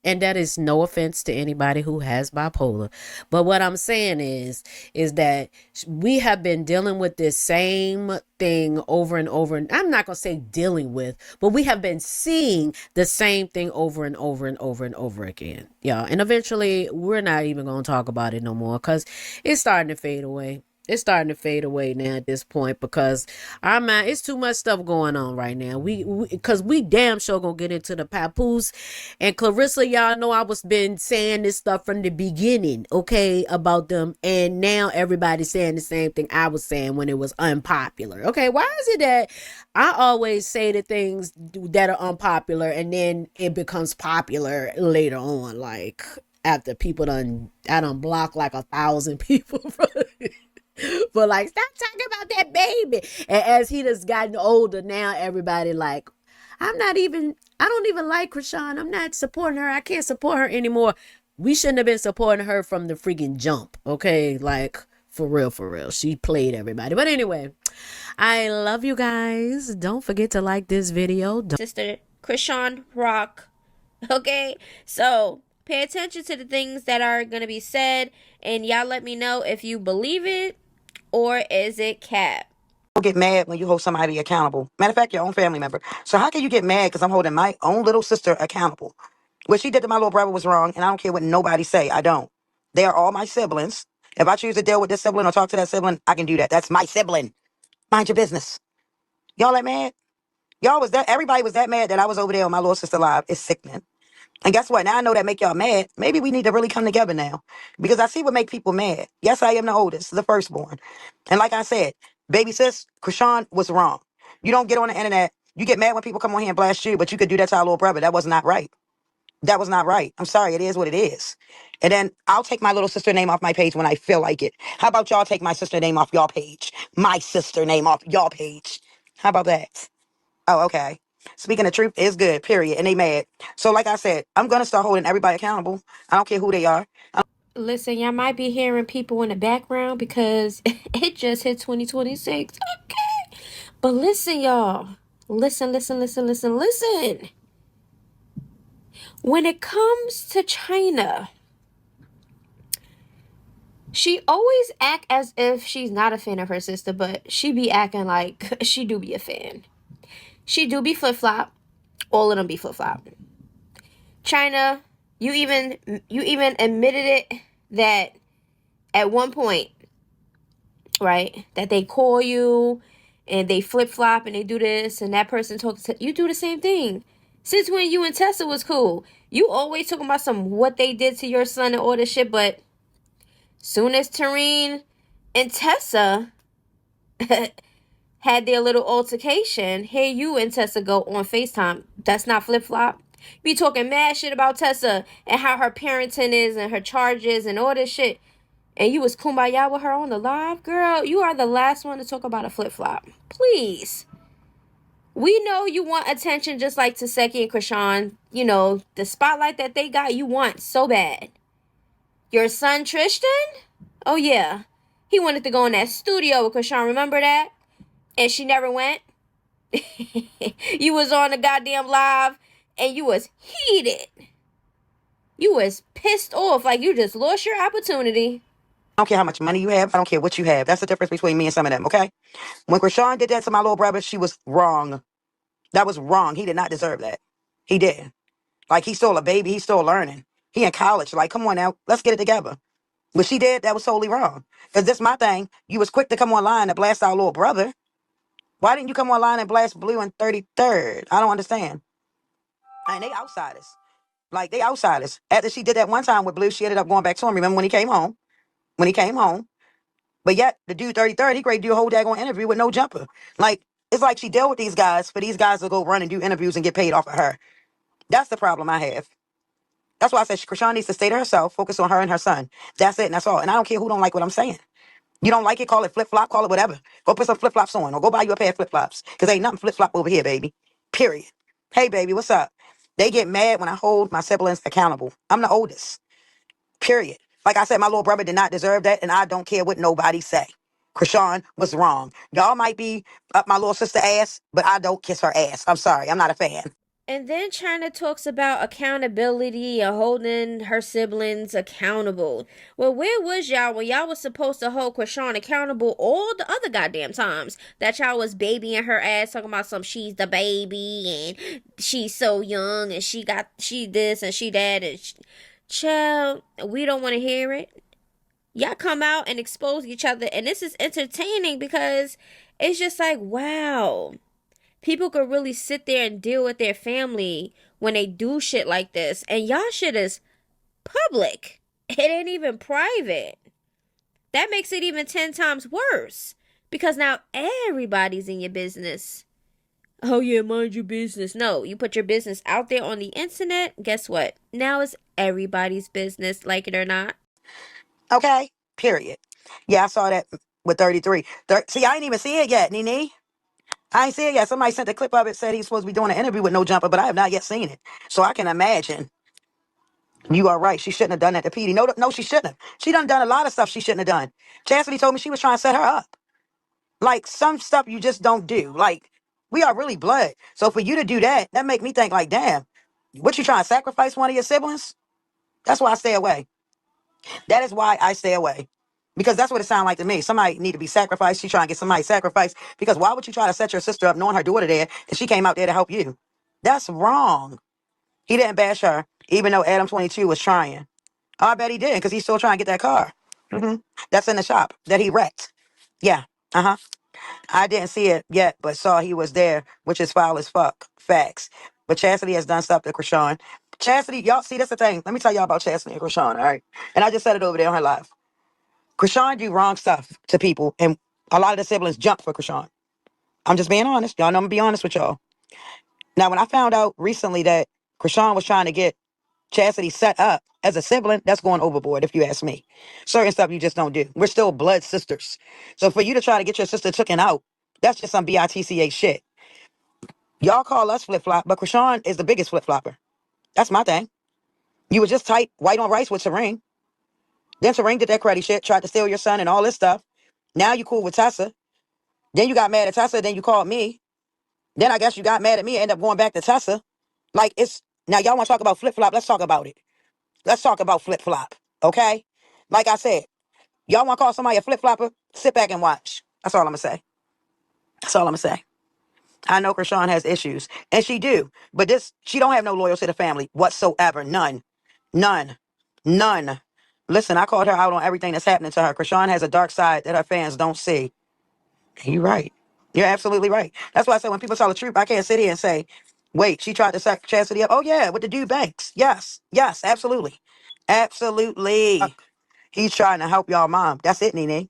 and that is no offense to anybody who has bipolar. But what I'm saying is that we have been dealing with this same thing over and over. And I'm not going to say dealing with, but we have been seeing the same thing over and over and over and over again. Yeah. And eventually we're not even going to talk about it no more because it's starting to fade away. It's starting to fade away now at this point because our mind, it's too much stuff going on right now. Because we damn sure gonna get into the papoose. And Clarissa, y'all know I was been saying this stuff from the beginning, okay, about them. And now everybody's saying the same thing I was saying when it was unpopular. Okay, why is it that I always say the things that are unpopular and then it becomes popular later on, like after people I done block like 1,000 people from but like, stop talking about that baby. And as he has gotten older, now everybody like, I don't even like Krishan. I'm not supporting her. I can't support her anymore. We shouldn't have been supporting her from the freaking jump. Okay. Like, for real, for real. She played everybody. But anyway, I love you guys. Don't forget to like this video. Sister Krishan Rock. Okay. So pay attention to the things that are going to be said. And y'all let me know if you believe it. Or is it cap? Don't get mad when you hold somebody accountable. Matter of fact, your own family member. So how can you get mad because I'm holding my own little sister accountable? What she did to my little brother was wrong, and I don't care what nobody say. I don't. They are all my siblings. If I choose to deal with this sibling or talk to that sibling, I can do that. That's my sibling. Mind your business. Y'all that mad? Everybody was that mad that I was over there on my little sister live. It's sickening. And guess what? Now I know that make y'all mad. Maybe we need to really come together now. Because I see what make people mad. Yes, I am the oldest, the firstborn. And like I said, baby sis, Krishan was wrong. You don't get on the internet. You get mad when people come on here and blast you, but you could do that to our little brother. That was not right. That was not right. I'm sorry. It is what it is. And then I'll take my little sister name off my page when I feel like it. How about y'all take my sister name off y'all page? My sister name off y'all page. How about that? Oh, okay. Speaking the truth is good, period. And they mad. So like I said, I'm going to start holding everybody accountable. I don't care who they are. Listen, y'all might be hearing people in the background because it just hit 2026. Okay. But listen, y'all. Listen, listen, listen, listen, listen. When it comes to China, she always act as if she's not a fan of her sister, but she be acting like she do be a fan. She do be flip-flop. All of them be flip-flop. China, you even admitted it that at one point, right, that they call you and they flip-flop and they do this and that person talks to you. Do the same thing. Since when you and Tessa was cool, you always talking about some what they did to your son and all this shit, but soon as Tareen and Tessa had their little altercation, here you and Tessa go on FaceTime. That's not flip-flop. Be talking mad shit about Tessa and how her parenting is and her charges and all this shit. And you was kumbaya with her on the live? Girl, you are the last one to talk about a flip-flop. Please. We know you want attention just like Taseki and Krishan. You know, the spotlight that they got, you want so bad. Your son Tristan? Oh yeah. He wanted to go in that studio with Krishan, remember that? And she never went. You was on the goddamn live and you was heated. You was pissed off like you just lost your opportunity. I don't care how much money you have. I don't care what you have. That's the difference between me and some of them, okay? When Krishan did that to my little brother, she was wrong. That was wrong. He did not deserve that. He did. Like, he's still a baby. He's still learning. He in college. Like, come on now. Let's get it together. What she did, that was totally wrong. Because this my thing. You was quick to come online and blast our little brother. Why didn't you come online and blast Blue in 33rd? I don't understand. And they outsiders. Like, they outsiders. After she did that one time with Blue, she ended up going back to him. Remember when he came home? When he came home. But yet, the dude 33rd, he great do a whole daggone interview with no jumper. Like, it's like she dealt with these guys for these guys to go run and do interviews and get paid off of her. That's the problem I have. That's why I said Krishan needs to stay to herself, focus on her and her son. That's it, and that's all. And I don't care who don't like what I'm saying. You don't like it, call it flip-flop, call it whatever. Go put some flip-flops on or go buy you a pair of flip-flops. Because ain't nothing flip-flop over here, baby. Period. Hey, baby, what's up? They get mad when I hold my siblings accountable. I'm the oldest. Period. Like I said, my little brother did not deserve that, and I don't care what nobody say. Krishan was wrong. Y'all might be up my little sister ass, but I don't kiss her ass. I'm sorry. I'm not a fan. And then China talks about accountability and holding her siblings accountable. Well, where was y'all when y'all was supposed to hold Krishan accountable all the other goddamn times that y'all was babying her ass, talking about some she's the baby and she's so young and she this and she that and child, we don't want to hear it. Y'all come out and expose each other, and this is entertaining because it's just like, wow. People could really sit there and deal with their family when they do shit like this. And y'all shit is public. It ain't even private. That makes it even 10 times worse. Because now everybody's in your business. Oh yeah, mind your business. No, you put your business out there on the internet. Guess what? Now it's everybody's business, like it or not. Okay? Period. Yeah, I saw that with 33. See, I ain't even see it yet, Nene. I ain't see it yet. Somebody sent a clip of it, said he's supposed to be doing an interview with no jumper, but I have not yet seen it. So I can imagine. You are right. She shouldn't have done that to Petey. No, she shouldn't have. She done a lot of stuff she shouldn't have done. Chastity told me she was trying to set her up. Like, some stuff you just don't do. Like, we are really blood. So for you to do that, that make me think like, damn, what you trying to sacrifice one of your siblings? That's why I stay away. That is why I stay away. Because that's what it sounds like to me. Somebody need to be sacrificed. She trying to get somebody sacrificed. Because why would you try to set your sister up knowing her daughter there and she came out there to help you? That's wrong. He didn't bash her, even though Adam 22 was trying. Oh, I bet he did, because he's still trying to get that car. That's in the shop that he wrecked. Yeah. Uh-huh. I didn't see it yet, but saw he was there, which is foul as fuck. Facts. But Chastity has done stuff to Krishan. Chastity, y'all see, that's the thing. Let me tell y'all about Chastity and Krishan, all right? And I just said it over there on her live. Krishan do wrong stuff to people, and a lot of the siblings jump for Krishan. I'm just being honest. Y'all know I'm going to be honest with y'all. Now, when I found out recently that Krishan was trying to get Chastity set up as a sibling, that's going overboard, if you ask me. Certain stuff you just don't do. We're still blood sisters. So for you to try to get your sister taken out, that's just some BITCA shit. Y'all call us flip-flop, but Krishan is the biggest flip-flopper. That's my thing. You were just tight, white on rice with Serene. Then Serene did that cruddy shit, tried to steal your son and all this stuff. Now you cool with Tessa. Then you got mad at Tessa, then you called me. Then I guess you got mad at me and end up going back to Tessa. Like, it's now y'all want to talk about flip flop. Let's talk about it. Let's talk about flip flop. Okay? Like I said, y'all want to call somebody a flip flopper? Sit back and watch. That's all I'm going to say. That's all I'm going to say. I know Krishan has issues, and she do, but she don't have no loyalty to the family whatsoever. None. None. None. Listen, I called her out on everything that's happening to her. Krishan has a dark side that her fans don't see. You're right. You're absolutely right. That's why I said when people tell the truth, I can't sit here and say, wait, she tried to sack Chastity up. Oh, yeah, with the dude Banks. Yes. Yes, absolutely. Absolutely. He's trying to help y'all mom. That's it, Nene.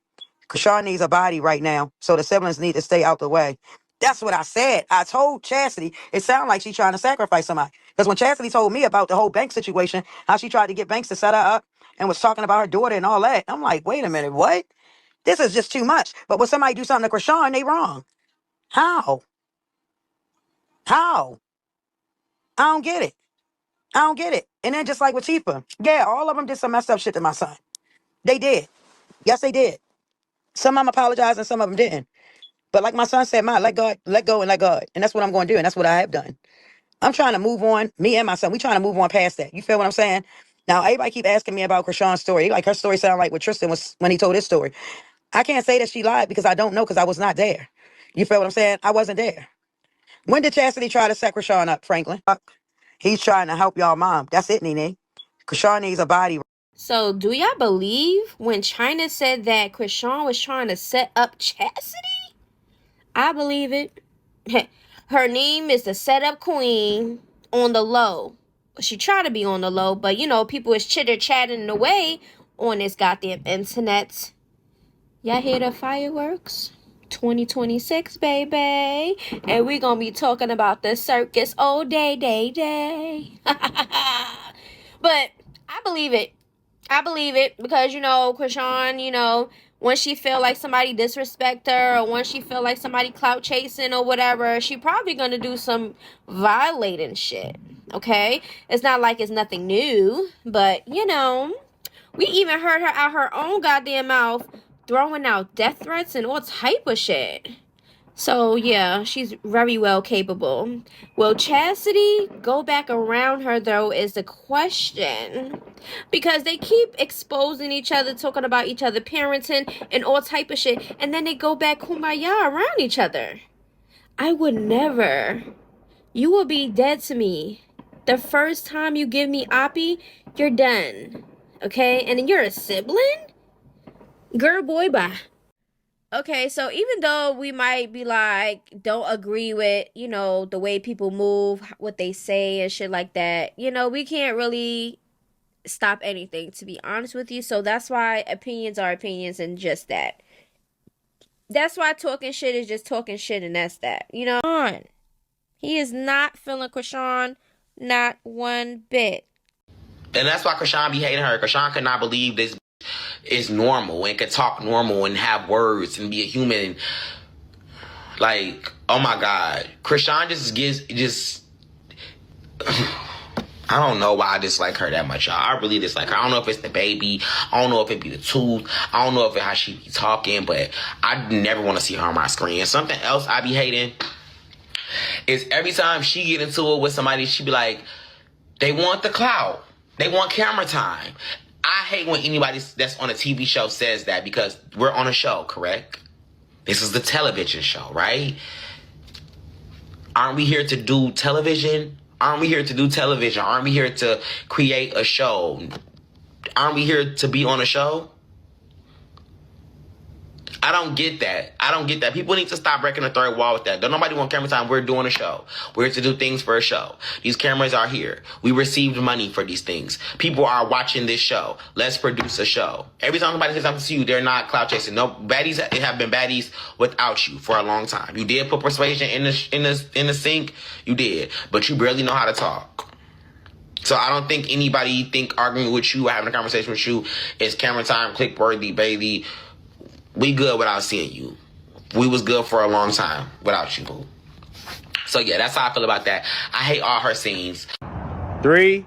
Krishan needs a body right now, so the siblings need to stay out the way. That's what I said. I told Chastity, it sounded like she's trying to sacrifice somebody. Because when Chastity told me about the whole Banks situation, how she tried to get Banks to set her up and was talking about her daughter and all that, I'm like, wait a minute, what? This is just too much. But when somebody do something to Krishan, they wrong. How? How? I don't get it. I don't get it. And then just like with Tifa, yeah, all of them did some messed up shit to my son. They did. Yes, they did. Some of them apologized and some of them didn't. But like my son said, let God, let go and let God. And that's what I'm going to do. And that's what I have done. I'm trying to move on. Me and my son, we trying to move on past that. You feel what I'm saying? Now, everybody keep asking me about Krishan's story. Like her story sounded like what Tristan was when he told his story. I can't say that she lied because I don't know because I was not there. You feel what I'm saying? I wasn't there. When did Chastity try to set Krishan up, Franklin? He's trying to help y'all mom. That's it, Nene. Krishan needs a body. So, do y'all believe when China said that Krishan was trying to set up Chastity? I believe it. Her name is the setup queen on the low. She tried to be on the low, but you know, people is chitter-chatting away on this goddamn internet. Y'all hear the fireworks? 2026, baby. And we gonna be talking about the circus all day. But I believe it. I believe it because, you know, Krishan, you know, when she feel like somebody disrespect her or when she feel like somebody clout chasing or whatever, she probably gonna do some violating shit, okay? It's not like it's nothing new, but, you know, we even heard her out her own goddamn mouth throwing out death threats and all type of shit. So, yeah, she's very well capable. Will Chastity go back around her, though, is the question. Because they keep exposing each other, talking about each other parenting and all type of shit. And then they go back kumbaya around each other. I would never. You will be dead to me. The first time you give me Oppie, you're done. Okay? And then you're a sibling? Girl, boy, bye. Okay, so even though we might be like, don't agree with, you know, the way people move, what they say and shit like that, you know, we can't really stop anything, to be honest with you. So that's why opinions are opinions and just that. That's why talking shit is just talking shit and that's that. You know, he is not feeling Krishan, not one bit. And that's why Krishan be hating her. Krishan could not believe this is normal and could talk normal and have words and be a human. Like, oh my God. Krishan just I don't know why I dislike her that much, y'all. I really dislike her. I don't know if it's the baby. I don't know if it be the tooth. I don't know if it's how she be talking, but I never want to see her on my screen. And something else I be hating is every time she get into it with somebody, she be like, they want the clout. They want camera time. I hate when anybody that's on a TV show says that because we're on a show, correct? This is the television show, right? Aren't we here to do television? Aren't we here to do television? Aren't we here to create a show? Aren't we here to be on a show? I don't get that. I don't get that. People need to stop breaking the third wall with that. Don't nobody want camera time. We're doing a show. We're here to do things for a show. These cameras are here. We received money for these things. People are watching this show. Let's produce a show. Every time somebody says something to you, they're not clout chasing. No, baddies have been baddies without you for a long time. You did put persuasion in the sink. You did, but you barely know how to talk. So I don't think anybody think arguing with you or having a conversation with you is camera time, click worthy, baby. We good without seeing you. We was good for a long time without you, boo. So yeah, that's how I feel about that. I hate all her scenes. 3,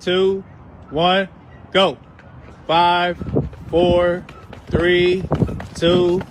2, 1, go. 5, 4, 3, 2.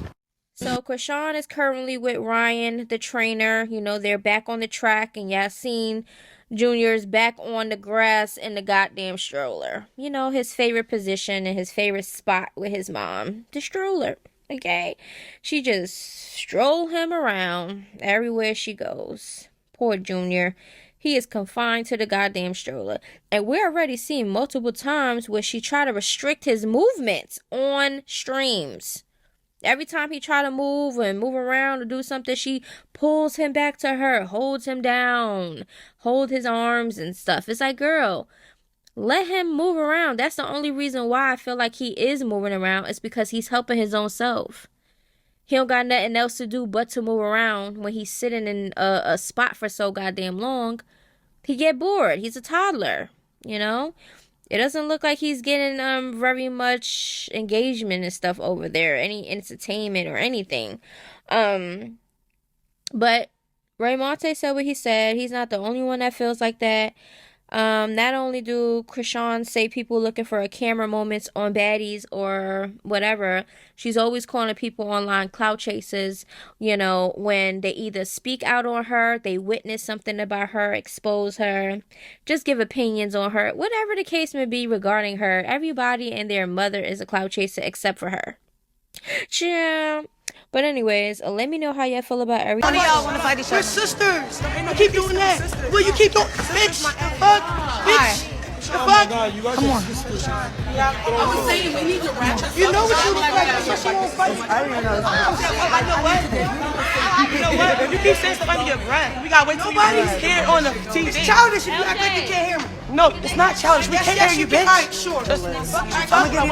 So Krishan is currently with Ryan, the trainer. You know, they're back on the track, and Yasin Jr.'s back on the grass in the goddamn stroller. You know, his favorite position and his favorite spot with his mom, the stroller. Okay? She just stroll him around everywhere she goes. Poor Junior. He is confined to the goddamn stroller. And we're already seeing multiple times where she tried to restrict his movements on streams. Every time he try to move and move around or do something, she pulls him back to her, holds him down, hold his arms and stuff. It's like, girl, let him move around. That's the only reason why I feel like he is moving around. It's because he's helping his own self. He don't got nothing else to do but to move around when he's sitting in a spot for so goddamn long. He get bored. He's a toddler, you know? It doesn't look like he's getting very much engagement and stuff over there, any entertainment or anything. But Raymonte said what he said. He's not the only one that feels like that. Not only do Krishan say people looking for a camera moments on baddies or whatever, she's always calling people online clout chasers, you know, when they either speak out on her, they witness something about her, expose her, just give opinions on her, whatever the case may be regarding her. Everybody and their mother is a clout chaser except for her. Yeah. But anyways, let me know how y'all feel about everything. None of y'all want to fight each other. We're sisters. You keep doing that. Will you keep doing, bitch? The fuck, bitch. The fuck. Come on. I was saying we need to ratchet. You know what you look like? That's why she won't fight. I don't even know. You know what? If you keep saying stuff, I need your breath. We gotta wait till nobody's here on the TV. It's childish if you act like you can't hear me. No, it's not childish. We can't hear you, bitch. Alright, sure. When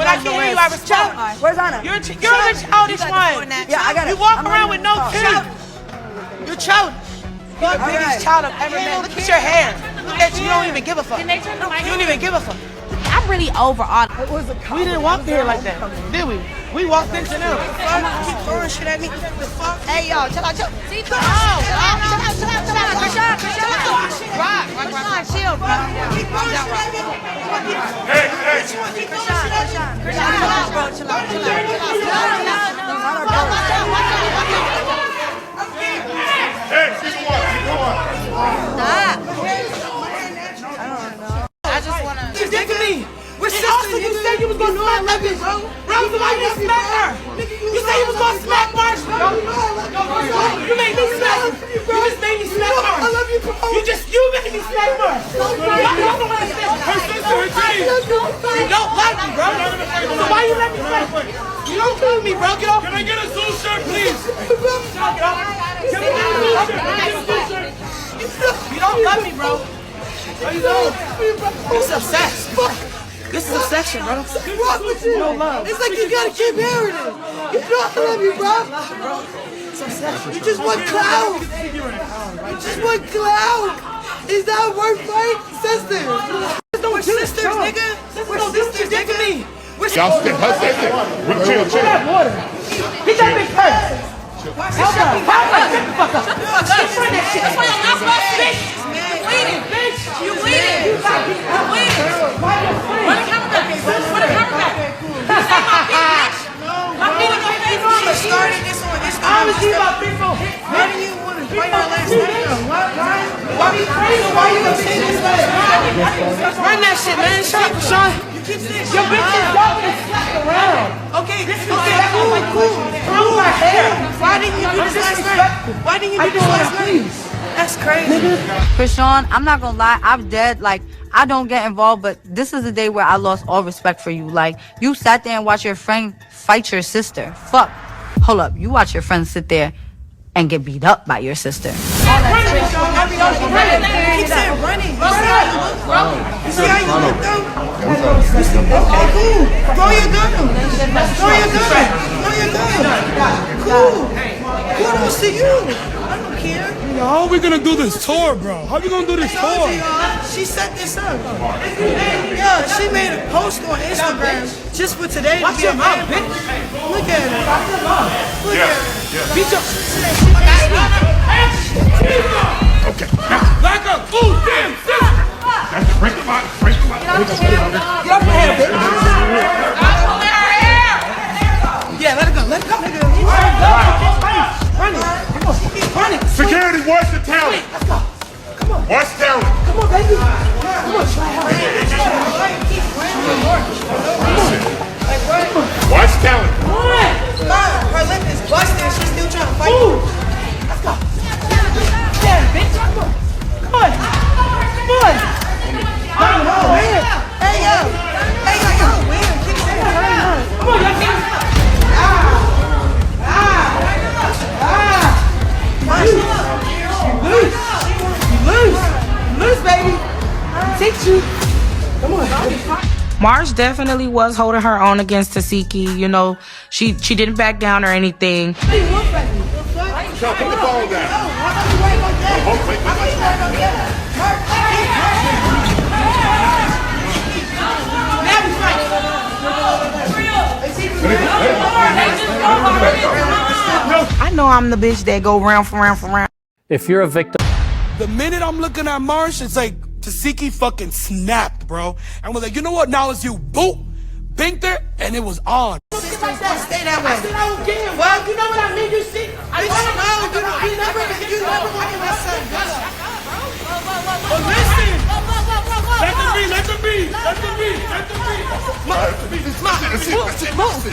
I can't hear you, I respond. Where's Anna? You're the childish one. Yeah, I got it. You walk around with no teeth. You're childish. You're the biggest child I've ever met. Look at your hair. Look at you. You don't even give a fuck. You don't even give a fuck. I'm really over all. We didn't walk here like that, did we? We walked into them. Keep throwing shit at me. The fuck? Hey, y'all, chill out, chill out. Chill out. Rock, chill, bro. Keep throwing shit at me. Hey. Chill out, bro. Chill out. Hey, keep going. Stop. I just wanna. You're digging me. We're sisters. You said you was gonna smack me, bro. Bro, somebody just smack her. You said you was gonna smack Marshall. You made me smack her. You just made me smack her. I love you, bro. You made me smack her. Her sister, her team. You don't like me, bro. So why you let me smack her? You don't kill me, bro. Get off. Can I get a Zoom shirt, please? You don't love me, bro. This is obsessed. This is obsession, bro. What's wrong with you? No love. It's like you gotta keep hearing it. You know I love you, bro. It's obsession. You just want clout. You just want clout. Is that worth fight? Sisters. We're sisters, nigga. We're sisters, nigga. Y'all stick her sister. Chill. Get that big purse. Help her. Get the fuck up. That's why you're not supposed to be. Bleeding, bitch. You bleeding. Where the camera back? Where the camera back? You say my feet, bitch. My feet in your face. She started this on Instagram. I was about people. Why do you want to fight our last night? Why you gonna say this? Run that shit, man. Shut up, Sean. Your bitch is walking around. Okay, cool. Throw my hair. Why didn't you do this last night? That's crazy. Krishan, I'm not gonna lie, I'm dead. Like, I don't get involved, but this is the day where I lost all respect for you. Like, you sat there and watched your friend fight your sister. Fuck. Hold up, you watch your friend sit there and get beat up by your sister. Keep saying running. You see how you look, though? Okay, cool. Throw your gun. Cool. Kudos to you. I don't care. How are we gonna do this tour, bro? How are we gonna do this tour? She set this up. Yeah, she made a post on Instagram just for today to be a mom, bitch. Look at her. Look at her. Beat your. Okay. Now, back up. Oh, damn, sis. Break the body. Get off my hair, bitch. Yeah, let it go. Mars definitely was holding her own against Tasiki. You know, she didn't back down or anything. So put the phone down. I know I'm the bitch that go round for round for round. If you're a victim, the minute I'm looking at Marsh, it's like Tasiki fucking snapped, bro. And was like, you know what? Now it's you. Boop. Binked her, and it was on. Stay that way. I said I don't care. Well, you know what I mean? You see? I don't know. You never want to my son. But listen. Let them be.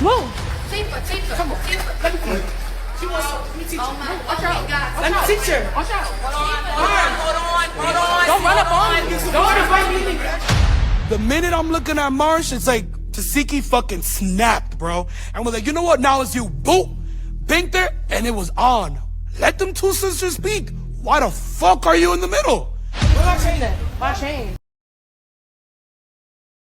Move. Come on. Let me see. She wants me to teach her. Let me teach her. Watch out. Hold on. Don't run up on me. Don't fight me. The minute I'm looking at Marsh, it's like Tasiki fucking snapped, bro. And was like, you know what? Now it's you. Boop. Binked her, and it was on. Let them two sisters speak. Why the fuck are you in the middle? Where's my chain at? My chain.